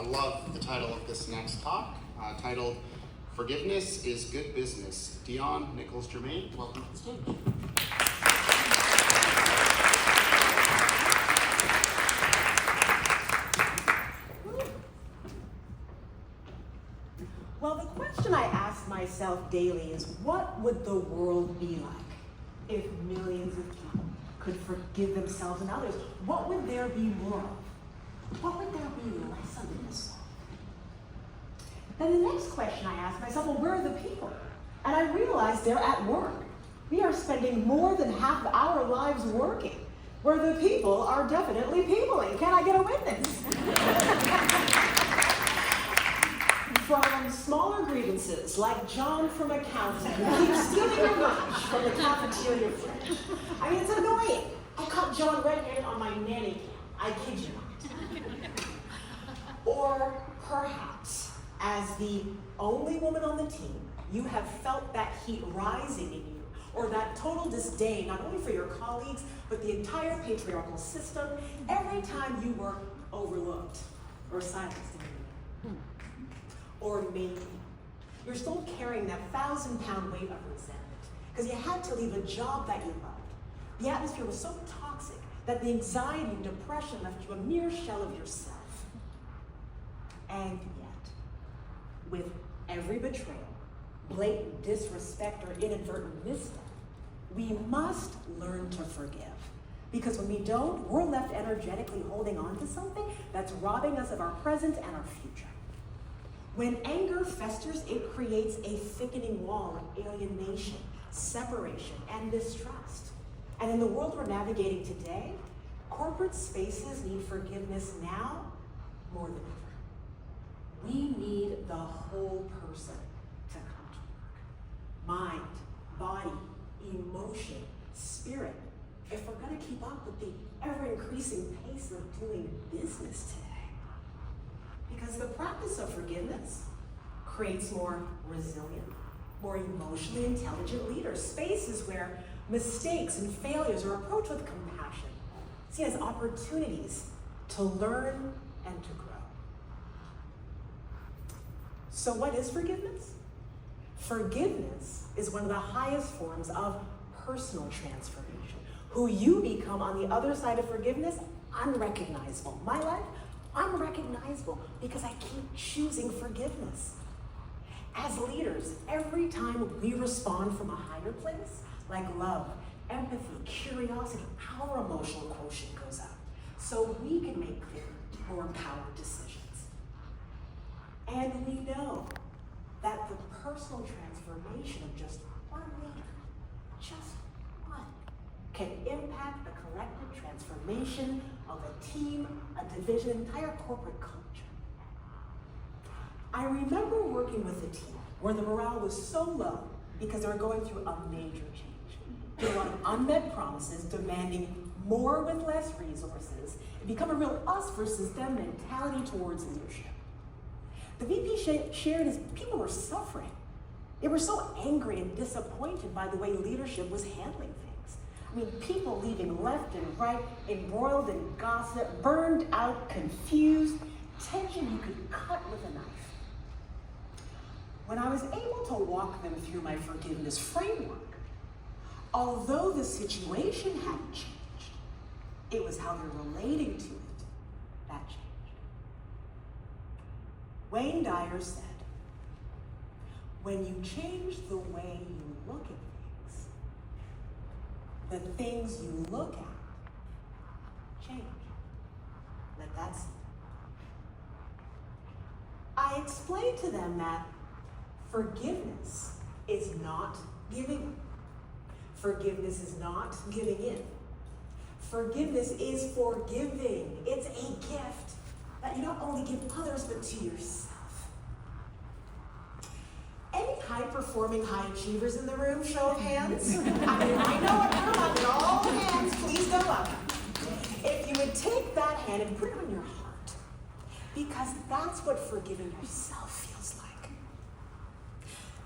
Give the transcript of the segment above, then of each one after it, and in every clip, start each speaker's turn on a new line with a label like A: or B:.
A: I love the title of this next talk, titled Forgiveness is Good Business. Dionne Nicholls-Germain, welcome to the stage.
B: Well, the question I ask myself daily is, what would the world be like if millions of people could forgive themselves and others? What would there be more of? What would there be less of in this world? Then the next question I ask myself, well, where are the people? And I realize they're at work. We are spending more than half of our lives working, where the people are definitely peopling. Can I get a witness? From smaller grievances, like John from accounting, who keeps stealing your lunch from the cafeteria fridge. I mean, it's annoying. I caught John red-handed on my nanny cam. I kid you not. Or perhaps, as the only woman on the team, you have felt that heat rising in you, or that total disdain, not only for your colleagues, but the entire patriarchal system, every time you were overlooked or silenced in the room. Or maybe you're still carrying that 1,000-pound weight of resentment because you had to leave a job that you loved. The atmosphere was so toxic that the anxiety and depression left you a mere shell of yourself. And yet, with every betrayal, blatant disrespect, or inadvertent misstep, we must learn to forgive. Because when we don't, we're left energetically holding on to something that's robbing us of our present and our future. When anger festers, it creates a thickening wall of alienation, separation, and distrust. And in the world we're navigating today, corporate spaces need forgiveness now more than ever. We need the whole person to come to work. Mind, body, emotion, spirit, if we're going to keep up with the ever-increasing pace of doing business today. Because the practice of forgiveness creates more resilient, more emotionally intelligent leaders, spaces where mistakes and failures are approached with compassion, seen as opportunities to learn and to grow. So what is forgiveness? Forgiveness is one of the highest forms of personal transformation. Who you become on the other side of forgiveness, unrecognizable. My life, unrecognizable because I keep choosing forgiveness. As leaders, every time we respond from a higher place, like love, empathy, curiosity, our emotional quotient goes up. So we can make clear, more empowered decisions. And we know that the personal transformation of just one leader, just one, can impact the collective transformation of a team, a division, entire corporate culture. I remember working with a team where the morale was so low because they were going through a major change. There were a lot of unmet promises demanding more with less resources. It became a real us versus them mentality towards leadership. The VP shared his people were suffering. They were so angry and disappointed by the way leadership was handling things. I mean, people leaving left and right, embroiled in gossip, burned out, confused, tension you could cut with a knife. When I was able to walk them through my forgiveness framework, although the situation hadn't changed, it was how they're relating to it that changed. Wayne Dyer said, when you change the way you look at things, the things you look at change. Let that sink. I explained to them that forgiveness is not giving. Forgiveness is not giving in. Forgiveness is forgiving. It's a gift that you not only give others, but to yourself. Any high-performing high achievers in the room? Show of hands. I mean, I know it. Come on, all hands, please go up. If you would take that hand and put it on your heart, because that's what forgiving yourself feels like.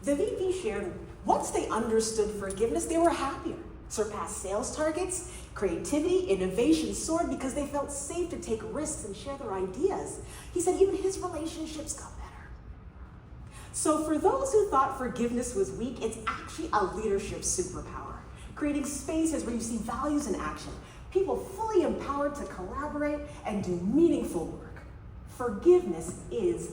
B: The VP shared, once they understood forgiveness, they were happier. surpassed sales targets, creativity, innovation soared because they felt safe to take risks and share their ideas. He said even his relationships got better. So for those who thought forgiveness was weak, it's actually a leadership superpower, creating spaces where you see values in action, people fully empowered to collaborate and do meaningful work. Forgiveness is